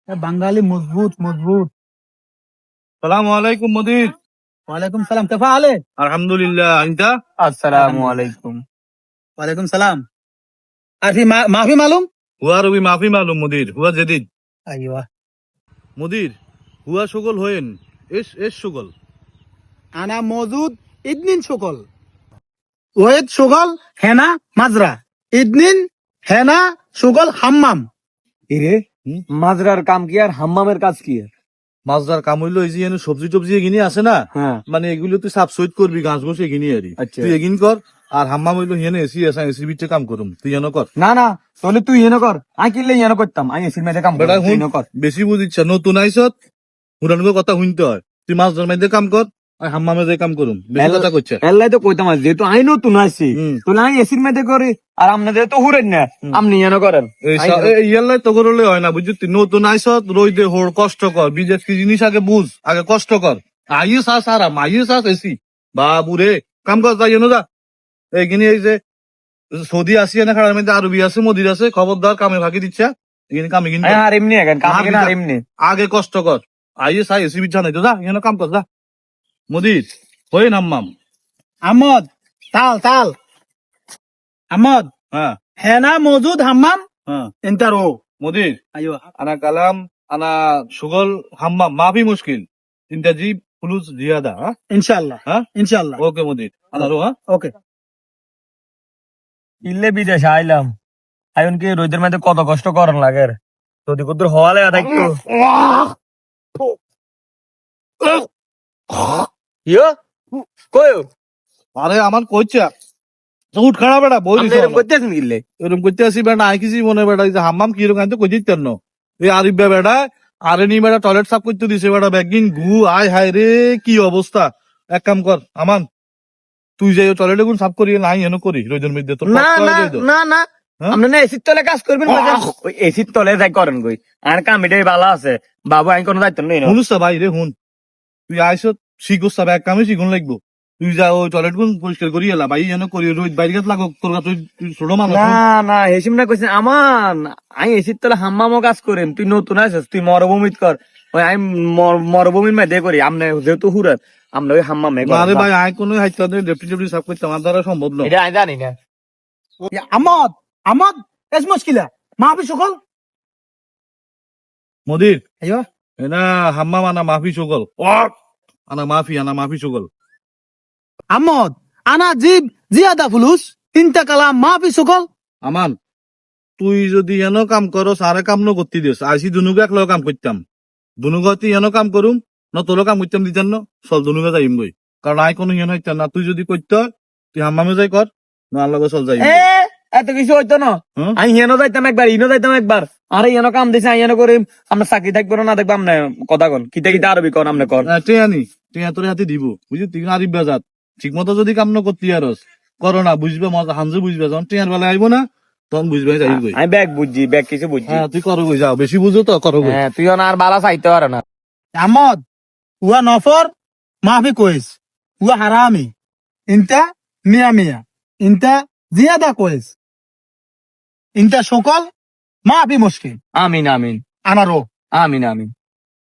বাঙালি মজবুত মজবুত। সালামু আলাইকুম মুদির। ওয়ালাইকুম সালাম, কেফা আলে? আলহামদুলিল্লাহ, ইনতা? আসসালামু আলাইকুম। ওয়ালাইকুম সালাম। আরফি মাফি মালুম? হুয়া রবি মাফি মালুম মুদির, হুয়া জেদিদ। আইওয়া। মুদির, হুয়া সুগল হয়েন, এস সুগল। আনা মজুদ ইদনিন সকল। ওয়েদ সকল হেনা মাজরা। ইদনিন হেনা সকল হাম্মাম। ইরে মাজরার কাম কি আর হাম্মামের কাজ কি আর? মাছদার কাম হইলো এই যে এনে সবজি টবজি এগিনি আছে না, হ্যাঁ মানে এগুলো তুই সাফ সইট করবি, গাছ গোছ এগিনি আরি। আচ্ছা। তুই এগিন কর, আর হাম্মাম হইলো হিয়ানে এসি আছে, এসি বিচে কাম করুম, তুই এনে কর। না না, তাহলে তুই এনে কর, আমি কিনলে এনে করতাম, আমি এসির মেয়েদের কাম বেটা করতাম, তুই হুন, এনে কর। বেশি বুঝিচ্ছ, নতুন আইসত পুরানো কথা শুনতে হয়। তুই মাছদার মধ্যে কাম কর, আর হাম্মামে যে কাম করুম, বেশি কথা করছে। এল্লাই তো কইতাম আজ, যেহেতু আমি নতুন আসছি, হুম। তাহলে আমি এসির মেয়েদের করি, আর আপনাদের তো হুরেন না, আপনি এনে করেন। ইয়াল্লাই তো করলে হয় না, বুঝছি? নতুন আইসত রইদে হোর কষ্ট কর, বিদেশ কি জিনিস আগে বুঝ, আগে কষ্ট কর। আইস আস আরাম, আইস আস এসি বাবুরে, কাম কর, যাই যা। এইখানে এই যে সৌদি আসিয়া না, খাড়ার মধ্যে আরবি আছে, মদির আছে, খবরদার কামে ফাঁকি দিচ্ছে। এখানে কামে কিন্তু আর এমনি এখন কাম কিনা আর এমনি। আগে কষ্ট কর, আইস আই এসি বিচ্ছা নাই তো, যা এখানে কাম কর, যা। মদির হয়ে নাম্মাম। আমদ তাল তাল। আমদ হ্যাঁ হেনা মজুদ হাম্মাম হ্যাঁ ইন্টারো। মদির, আইওয়া। আনা কালাম, আনা সুগল হাম্মাম মাফি মুশকিল, তিনটা জি ফুলুস জিয়াদা। হ্যাঁ ইনশাআল্লাহ হ্যাঁ ইনশাআল্লাহ। ওকে মুদির, আনা রো। হ্যাঁ ওকে। ইল্লে বিদেশে আইলাম, এখন কি রোদের মধ্যে কত কষ্ট করার লাগে, যদি কত হওয়ালে থাকতো। ইয়ো কই আরে আমার কইছে উঠ খাড়া বেটা বই আপনি এরকম করতেছেন কিল্লে? এরকম করতে আসি বেটা, আই কিছু মনে বেটা যে হাম্মাম কি রকম তো কইতে তেন এই আরিফ বেটা, আরে নি বেটা টয়লেট সাফ করতে দিছে বেটা, ব্যাগিন গু আয় হায় রে কি অবস্থা। এক কাম কর আমান, তুই যাই টয়লেটে গুন সাফ করি, নাই হেন করি রোদের মধ্যে তো না না না না, হ্যাঁ? আপনি না এসির তলে কাজ করবেন, ওই এসির তলে যাই করেন কই, আর কাম এটাই ভালো আছে বাবু, আমি কোনো দায়িত্ব নেই। শুনুস ভাই রে, হুন তুই আইস শিখুস এক কামে শিখুন লাগবো। তুই যা ওই টয়লেট গুন পরিষ্কার করি এলা ভাই, যেন করি রোদ বাইরে গেছ লাগো তোর কাছে, তুই ছোট মানুষ। না না, হেসিম না কইছেন আমান, আমি এসির তলে হাম্মামও কাজ করেন, তুই নতুন আছিস, তুই মরভূমিত কর, ওই আমি মরভূমির মধ্যে করি, আমনে যেহেতু হুরাত আমরা ওই হাম্মামে করি। আরে ভাই আই কোনো হাইতে ডেপুটি ডেপুটি সাফ করতে আমার দ্বারা সম্ভব নয়। এটা আমি জানি না। আমদ আমদ এস মুশকিলা মাফি সকল। মদির আইওয়া। এনা হাম্মাম আনা মাফি সুগল, আনা মাফি সুগল। আমদ আনা জিব জিয়াদা ফুলুস তিনটা কালাম মাফি সকল। আমান তুই যদি এনো কাম করো সারে কাম ন করতে দিস, আইসি দুনুকে একলো কাম করতাম, দুনুগতি এনো কাম করুম ন তোর কাম করতাম দিতেন না, চল দুনুকে যাইম গই, কারণ আই কোনো ইয়ে হইতাম না। তুই যদি করতে হয় তুই হাম্মামে যাই কর, না আল্লাহ চল যাইম। এত কিছু হইতো না, হ্যাঁ? আমি হেনো যাইতাম একবার, ইনো যাইতাম একবার, আরে হেনো কাম দিছে আমি হেনো করিম, আমরা চাকরি থাকবো না দেখবো, আমনে কথা কন কিতা কিতা আরবি কন আমনে কন। টেয়ানি টেয়া তোর হাতে দিব, বুঝলি? তুই আরিফ বাজাত ঠিক মতো যদি কাম ন করতে আরস করো না, বুঝবে মজা হানজু বুঝবে, যখন টেয়ার বেলা আইবো না তখন বুঝবে যাই গই। আমি ব্যাগ বুঝছি, ব্যাগ কিছু বুঝছি। হ্যাঁ তুই করো গই, যাও বেশি বুঝো তো করো গই। হ্যাঁ তুই আর বালা চাইতে পারে না। আমদ হুয়া নফর মাফি কোয়েস, হুয়া হারামি ইনতা মিয়া মিয়া, ইনতা জিয়াদা কোয়েস, ইনতা সকল মাফি মুশকিল। আমিন আমিন আনারো। আমিন আমিন।